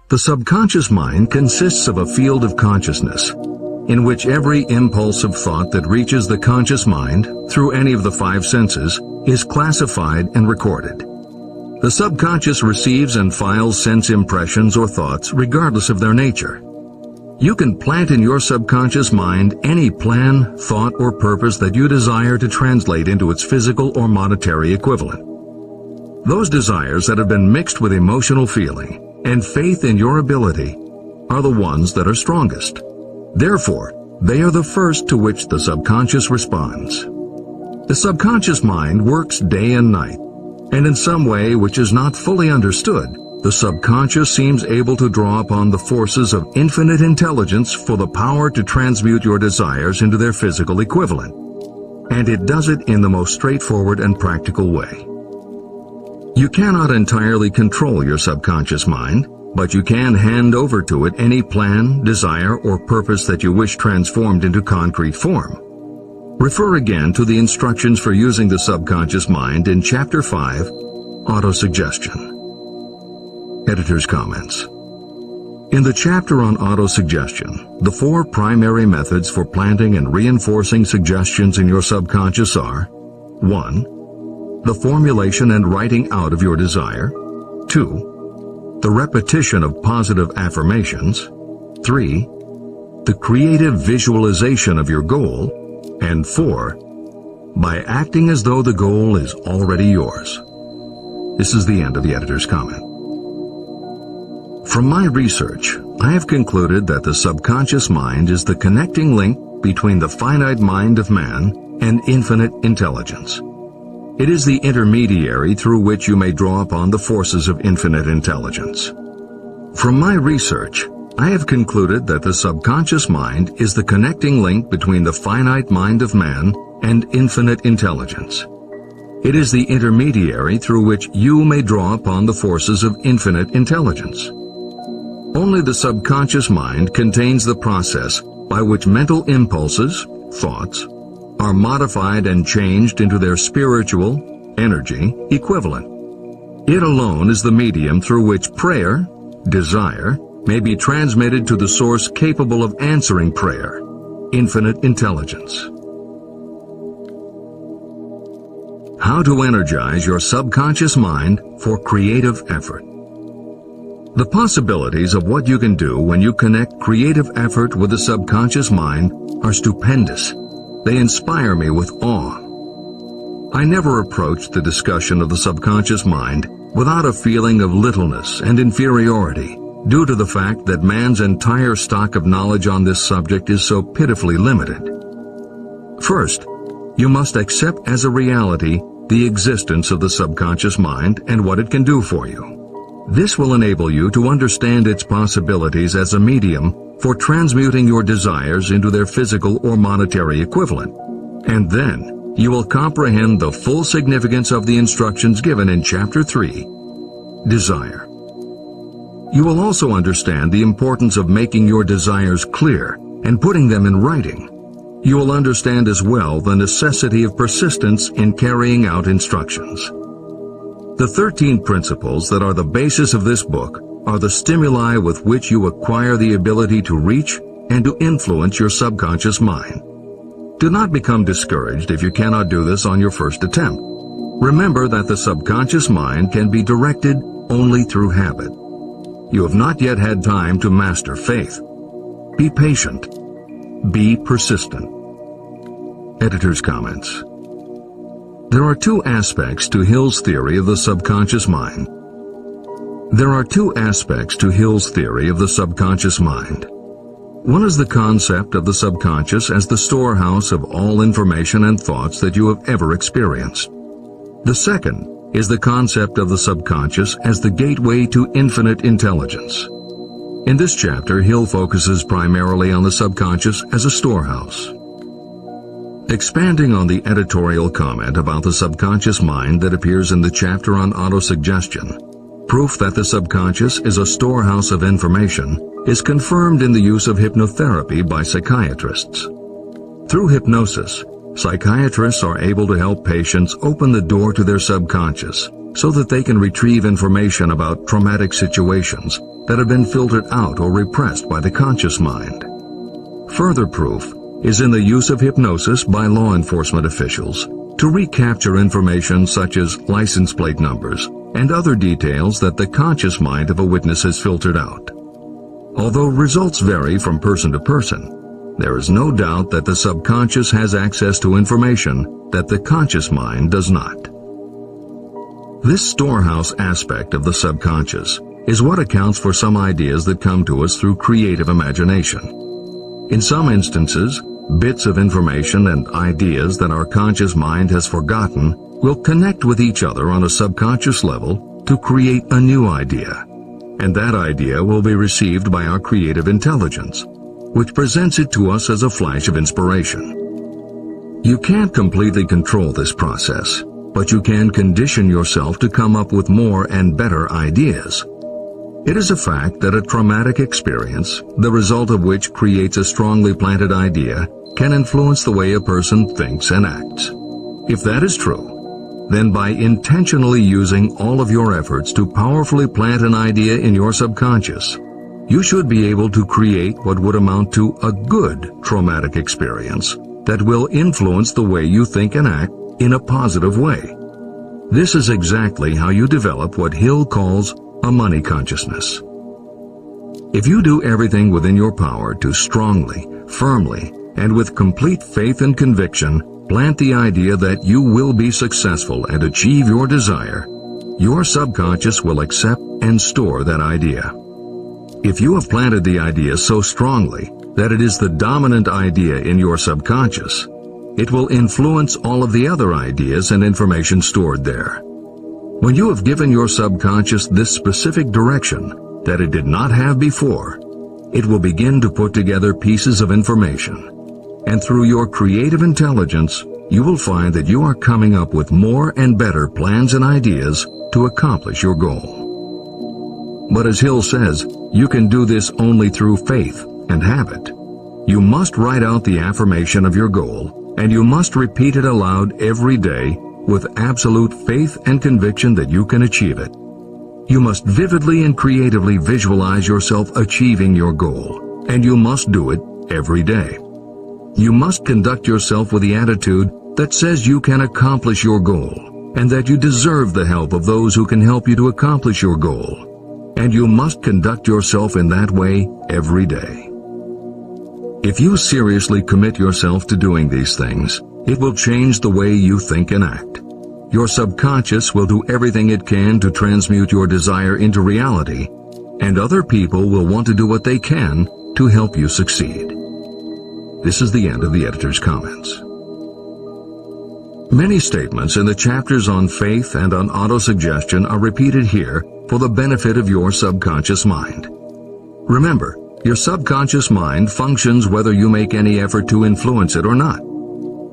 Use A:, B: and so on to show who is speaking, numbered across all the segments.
A: The subconscious mind consists of a field of consciousness, in which every impulsive thought that reaches the conscious mind through any of the five senses is classified and recorded. The subconscious receives and files sense impressions or thoughts regardless of their nature. You can plant in your subconscious mind any plan, thought, or purpose that you desire to translate into its physical or monetary equivalent. Those desires that have been mixed with emotional feeling and faith in your ability are the ones that are strongest. Therefore, they are the first to which the subconscious responds. The subconscious mind works day and night, and in some way which is not fully understood, the subconscious seems able to draw upon the forces of infinite intelligence for the power to transmute your desires into their physical equivalent. And it does it in the most straightforward and practical way. You cannot entirely control your subconscious mind, but you can hand over to it any plan, desire, or purpose that you wish transformed into concrete form. Refer again to the instructions for using the subconscious mind in Chapter 5, Autosuggestion. Editor's comments. In the chapter on autosuggestion, the four primary methods for planting and reinforcing suggestions in your subconscious are: 1. The formulation and writing out of your desire. 2. The repetition of positive affirmations. 3. The creative visualization of your goal. And 4. By acting as though the goal is already yours. This is the end of the editor's comment. From my research, I have concluded that the subconscious mind is the connecting link between the finite mind of man and infinite intelligence. It is the intermediary through which you may draw upon the forces of infinite intelligence. From my research, I have concluded that the subconscious mind is the connecting link between the finite mind of man and infinite intelligence. It is the intermediary through which you may draw upon the forces of infinite intelligence. Only the subconscious mind contains the process by which mental impulses, thoughts, are modified and changed into their spiritual, energy, equivalent. It alone is the medium through which prayer, desire, may be transmitted to the source capable of answering prayer, infinite intelligence. How to energize your subconscious mind for creative effort. The possibilities of what you can do when you connect creative effort with the subconscious mind are stupendous. They inspire me with awe. I never approached the discussion of the subconscious mind without a feeling of littleness and inferiority, due to the fact that man's entire stock of knowledge on this subject is so pitifully limited. First, you must accept as a reality the existence of the subconscious mind and what it can do for you. This will enable you to understand its possibilities as a medium for transmuting your desires into their physical or monetary equivalent. And then, you will comprehend the full significance of the instructions given in Chapter 3, Desire. You will also understand the importance of making your desires clear and putting them in writing. You will understand as well the necessity of persistence in carrying out instructions. The 13 principles that are the basis of this book are the stimuli with which you acquire the ability to reach and to influence your subconscious mind. Do not become discouraged if you cannot do this on your first attempt. Remember that the subconscious mind can be directed only through habit. You have not yet had time to master faith. Be patient. Be persistent. Editor's comments. There are two aspects to Hill's theory of the subconscious mind. There are two aspects to Hill's theory of the subconscious mind. One is the concept of the subconscious as the storehouse of all information and thoughts that you have ever experienced. The second is the concept of the subconscious as the gateway to infinite intelligence. In this chapter, Hill focuses primarily on the subconscious as a storehouse. Expanding on the editorial comment about the subconscious mind that appears in the chapter on autosuggestion, proof that the subconscious is a storehouse of information is confirmed in the use of hypnotherapy by psychiatrists. Through hypnosis, psychiatrists are able to help patients open the door to their subconscious so that they can retrieve information about traumatic situations that have been filtered out or repressed by the conscious mind. Further proof is in the use of hypnosis by law enforcement officials to recapture information such as license plate numbers and other details that the conscious mind of a witness has filtered out. Although results vary from person to person, there is no doubt that the subconscious has access to information that the conscious mind does not. This storehouse aspect of the subconscious is what accounts for some ideas that come to us through creative imagination. In some instances, bits of information and ideas that our conscious mind has forgotten will connect with each other on a subconscious level to create a new idea. And that idea will be received by our creative intelligence, which presents it to us as a flash of inspiration. You can't completely control this process, but you can condition yourself to come up with more and better ideas. It is a fact that a traumatic experience, the result of which creates a strongly planted idea, can influence the way a person thinks and acts. If that is true, then by intentionally using all of your efforts to powerfully plant an idea in your subconscious, you should be able to create what would amount to a good traumatic experience that will influence the way you think and act in a positive way. This is exactly how you develop what Hill calls a money consciousness. If you do everything within your power to strongly, firmly, and with complete faith and conviction plant the idea that you will be successful and achieve your desire, your subconscious will accept and store that idea. If you have planted the idea so strongly that it is the dominant idea in your subconscious, it will influence all of the other ideas and information stored there. When you have given your subconscious this specific direction that it did not have before, it will begin to put together pieces of information. And through your creative intelligence, you will find that you are coming up with more and better plans and ideas to accomplish your goal. But as Hill says, you can do this only through faith and habit. You must write out the affirmation of your goal, and you must repeat it aloud every day with absolute faith and conviction that you can achieve it. You must vividly and creatively visualize yourself achieving your goal, and you must do it every day. You must conduct yourself with the attitude that says you can accomplish your goal, and that you deserve the help of those who can help you to accomplish your goal. And you must conduct yourself in that way every day. If you seriously commit yourself to doing these things, it will change the way you think and act. Your subconscious will do everything it can to transmute your desire into reality, and other people will want to do what they can to help you succeed. This is the end of the editor's comments. Many statements in the chapters on faith and on autosuggestion are repeated here for the benefit of your subconscious mind. Remember, your subconscious mind functions whether you make any effort to influence it or not.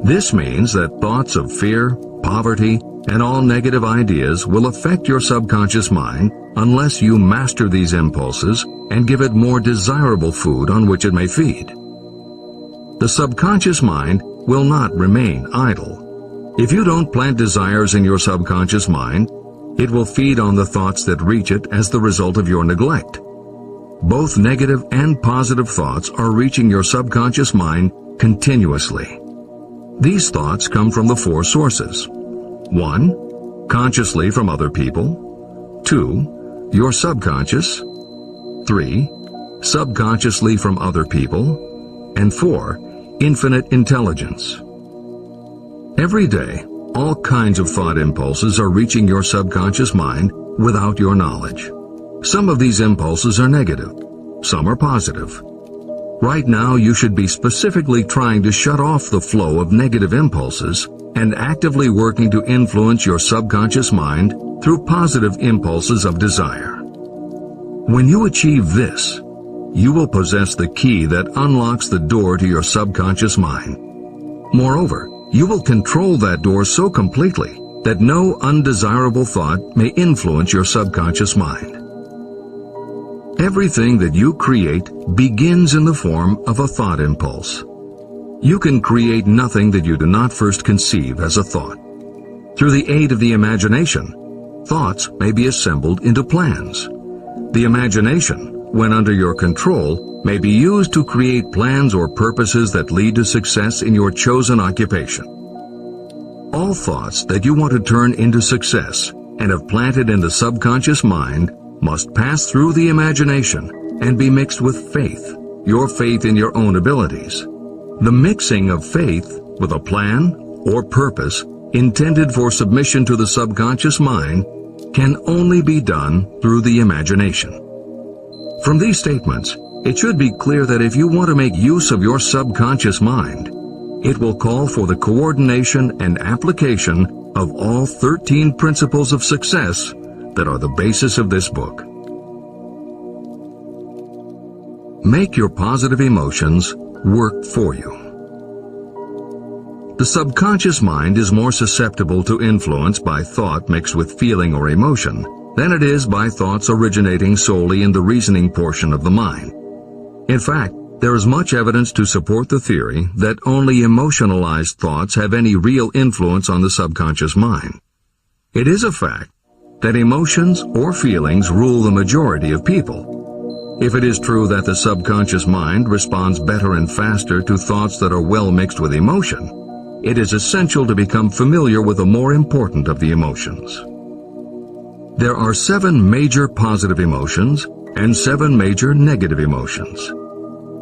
A: This means that thoughts of fear, poverty, and all negative ideas will affect your subconscious mind unless you master these impulses and give it more desirable food on which it may feed. The subconscious mind will not remain idle. If you don't plant desires in your subconscious mind, it will feed on the thoughts that reach it as the result of your neglect. Both negative and positive thoughts are reaching your subconscious mind continuously. These thoughts come from the four sources. 1. Consciously from other people. 2. Your subconscious. 3. Subconsciously from other people. And 4. Infinite intelligence. Every day, all kinds of thought impulses are reaching your subconscious mind without your knowledge. Some of these impulses are negative, some are positive. Right now, you should be specifically trying to shut off the flow of negative impulses and actively working to influence your subconscious mind through positive impulses of desire. When you achieve this, you will possess the key that unlocks the door to your subconscious mind. Moreover, you will control that door so completely that no undesirable thought may influence your subconscious mind. Everything that you create begins in the form of a thought impulse. You can create nothing that you do not first conceive as a thought. Through the aid of the imagination, thoughts may be assembled into plans. The imagination, when under your control, may be used to create plans or purposes that lead to success in your chosen occupation. All thoughts that you want to turn into success and have planted in the subconscious mind must pass through the imagination and be mixed with faith, your faith in your own abilities. The mixing of faith with a plan or purpose intended for submission to the subconscious mind can only be done through the imagination. From these statements, it should be clear that if you want to make use of your subconscious mind, it will call for the coordination and application of all 13 principles of success that are the basis of this book. Make your positive emotions work for you. The subconscious mind is more susceptible to influence by thought mixed with feeling or emotion than it is by thoughts originating solely in the reasoning portion of the mind. In fact, there is much evidence to support the theory that only emotionalized thoughts have any real influence on the subconscious mind. It is a fact that emotions or feelings rule the majority of people. If it is true that the subconscious mind responds better and faster to thoughts that are well mixed with emotion, it is essential to become familiar with the more important of the emotions. There are 7 major positive emotions and 7 major negative emotions.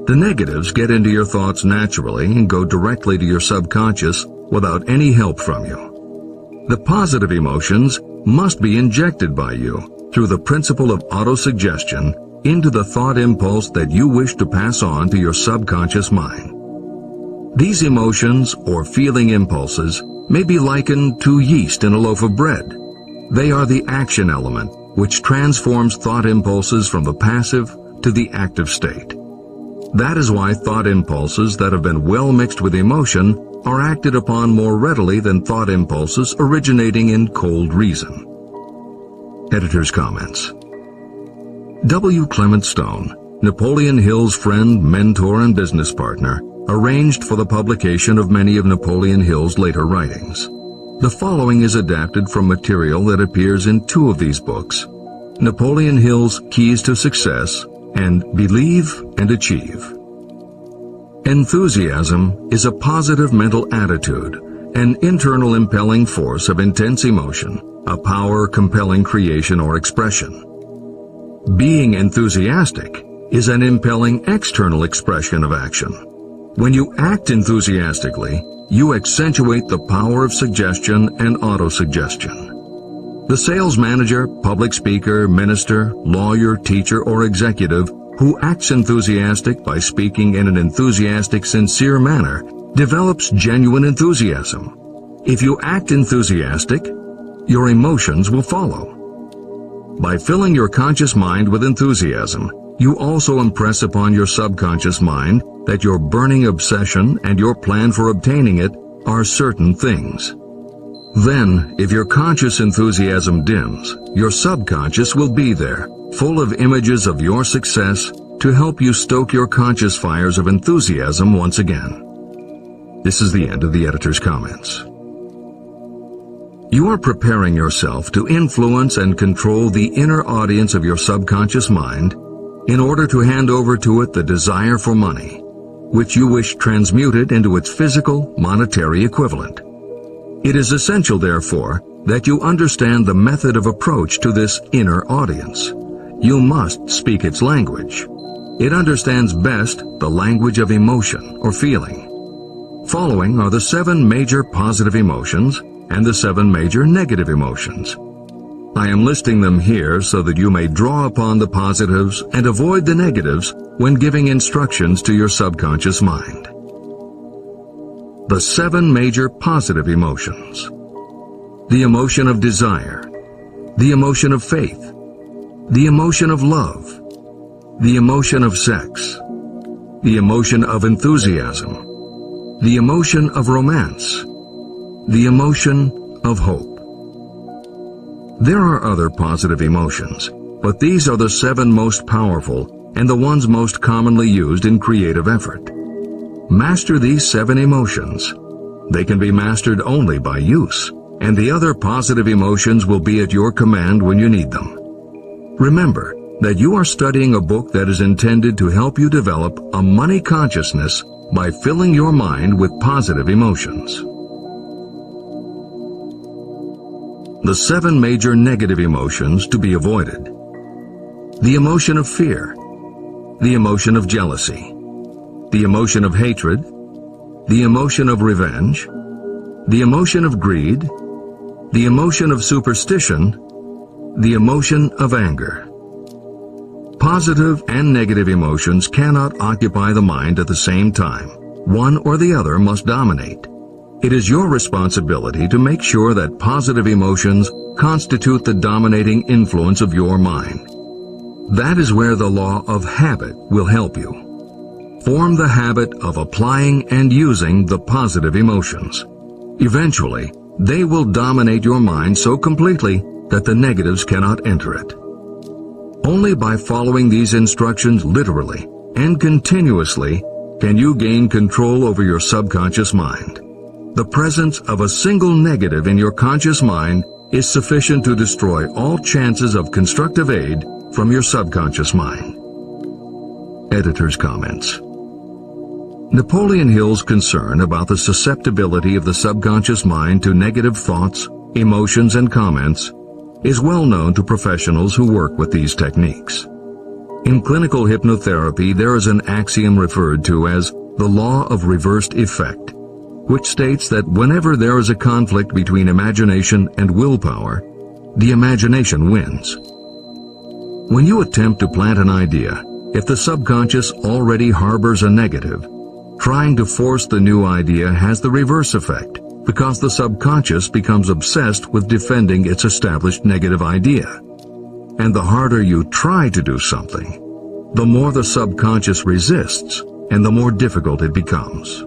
A: The negatives get into your thoughts naturally and go directly to your subconscious without any help from you. The positive emotions must be injected by you through the principle of autosuggestion into the thought impulse that you wish to pass on to your subconscious mind. These emotions or feeling impulses may be likened to yeast in a loaf of bread. They are the action element which transforms thought impulses from the passive to the active state. That is why thought impulses that have been well mixed with emotion are acted upon more readily than thought impulses originating in cold reason. Editor's comments. W. Clement Stone, Napoleon Hill's friend, mentor, and business partner, arranged for the publication of many of Napoleon Hill's later writings. The following is adapted from material that appears in 2 of these books, Napoleon Hill's Keys to Success and Believe and Achieve. Enthusiasm is a positive mental attitude, an internal impelling force of intense emotion, a power compelling creation or expression. Being enthusiastic is an impelling external expression of action. When you act enthusiastically, you accentuate the power of suggestion and autosuggestion. The sales manager, public speaker, minister, lawyer, teacher, or executive who acts enthusiastic by speaking in an enthusiastic, sincere manner develops genuine enthusiasm. If you act enthusiastic, your emotions will follow. By filling your conscious mind with enthusiasm, you also impress upon your subconscious mind that your burning obsession and your plan for obtaining it are certain things. Then, if your conscious enthusiasm dims, your subconscious will be there, full of images of your success to help you stoke your conscious fires of enthusiasm once again. This is the end of the editor's comments. You are preparing yourself to influence and control the inner audience of your subconscious mind in order to hand over to it the desire for money, which you wish transmuted into its physical, monetary equivalent. It is essential, therefore, that you understand the method of approach to this inner audience. You must speak its language. It understands best the language of emotion or feeling. Following are the 7 major positive emotions and the 7 major negative emotions. I am listing them here so that you may draw upon the positives and avoid the negatives when giving instructions to your subconscious mind. The 7 major positive emotions. The emotion of desire, the emotion of faith, the emotion of love, the emotion of sex, the emotion of enthusiasm, the emotion of romance, the emotion of hope. There are other positive emotions, but these are the 7 most powerful and the ones most commonly used in creative effort. Master these 7 emotions. They can be mastered only by use, and the other positive emotions will be at your command when you need them. Remember, that you are studying a book that is intended to help you develop a money consciousness by filling your mind with positive emotions. The 7 major negative emotions to be avoided. The emotion of fear, the emotion of jealousy, the emotion of hatred, the emotion of revenge, the emotion of greed, the emotion of superstition, the emotion of anger. Positive and negative emotions cannot occupy the mind at the same time. One or the other must dominate. It is your responsibility to make sure that positive emotions constitute the dominating influence of your mind. That is where the law of habit will help you. Form the habit of applying and using the positive emotions. Eventually, they will dominate your mind so completely that the negatives cannot enter it. Only by following these instructions literally and continuously can you gain control over your subconscious mind. The presence of a single negative in your conscious mind is sufficient to destroy all chances of constructive aid from your subconscious mind. Editor's comments. Napoleon Hill's concern about the susceptibility of the subconscious mind to negative thoughts, emotions, and comments is well known to professionals who work with these techniques. In clinical hypnotherapy, there is an axiom referred to as the law of reversed effect, which states that whenever there is a conflict between imagination and willpower, the imagination wins. When you attempt to plant an idea, if the subconscious already harbors a negative, trying to force the new idea has the reverse effect, because the subconscious becomes obsessed with defending its established negative idea. And the harder you try to do something, the more the subconscious resists, and the more difficult it becomes.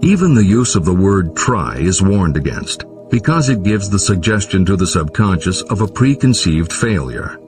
A: Even the use of the word try is warned against, because it gives the suggestion to the subconscious of a preconceived failure.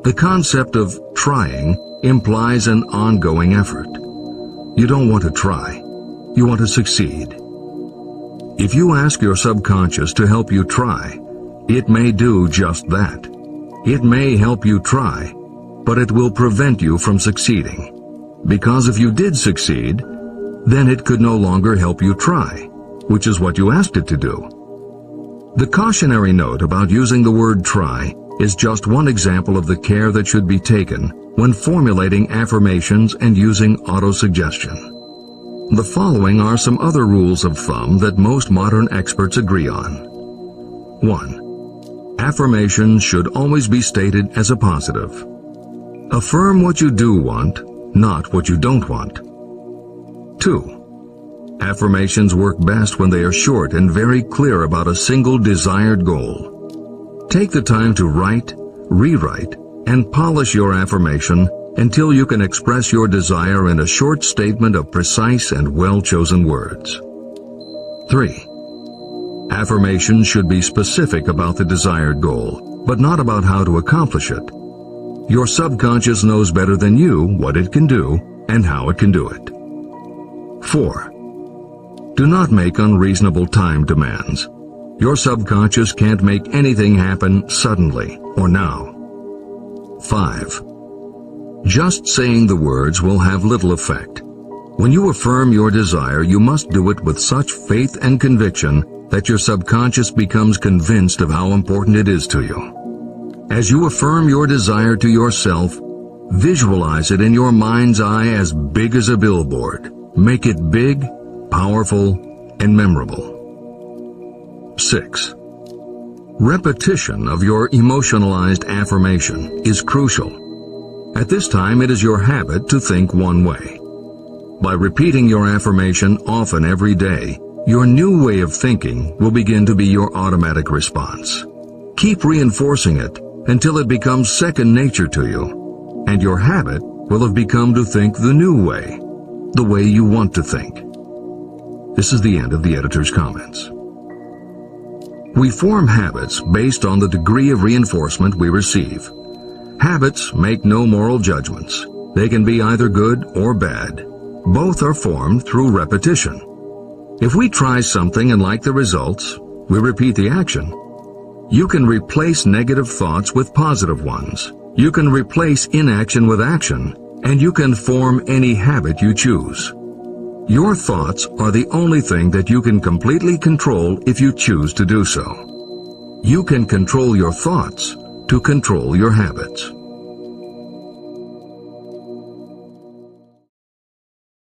A: The concept of trying implies an ongoing effort. You don't want to try. You want to succeed. If you ask your subconscious to help you try, it may do just that. It may help you try, but it will prevent you from succeeding. Because if you did succeed, then it could no longer help you try, which is what you asked it to do. The cautionary note about using the word try is just one example of the care that should be taken when formulating affirmations and using autosuggestion. The following are some other rules of thumb that most modern experts agree on. 1. Affirmations should always be stated as a positive. Affirm what you do want, not what you don't want. 2. Affirmations work best when they are short and very clear about a single desired goal. Take the time to write, rewrite, and polish your affirmation until you can express your desire in a short statement of precise and well-chosen words. 3. Affirmations should be specific about the desired goal, but not about how to accomplish it. Your subconscious knows better than you what it can do and how it can do it. 4. Do not make unreasonable time demands. Your subconscious can't make anything happen suddenly or now. 5. Just saying the words will have little effect. When you affirm your desire, you must do it with such faith and conviction that your subconscious becomes convinced of how important it is to you. As you affirm your desire to yourself, visualize it in your mind's eye as big as a billboard. Make it big, powerful, and memorable. 6. Repetition of your emotionalized affirmation is crucial. At this time, it is your habit to think one way. By repeating your affirmation often every day, your new way of thinking will begin to be your automatic response. Keep reinforcing it until it becomes second nature to you, and your habit will have become to think the new way, the way you want to think. This is the end of the editor's comments. We form habits based on the degree of reinforcement we receive. Habits make no moral judgments. They can be either good or bad. Both are formed through repetition. If we try something and like the results, we repeat the action. You can replace negative thoughts with positive ones. You can replace inaction with action, and you can form any habit you choose. Your thoughts are the only thing that you can completely control if you choose to do so. You can control your thoughts to control your habits.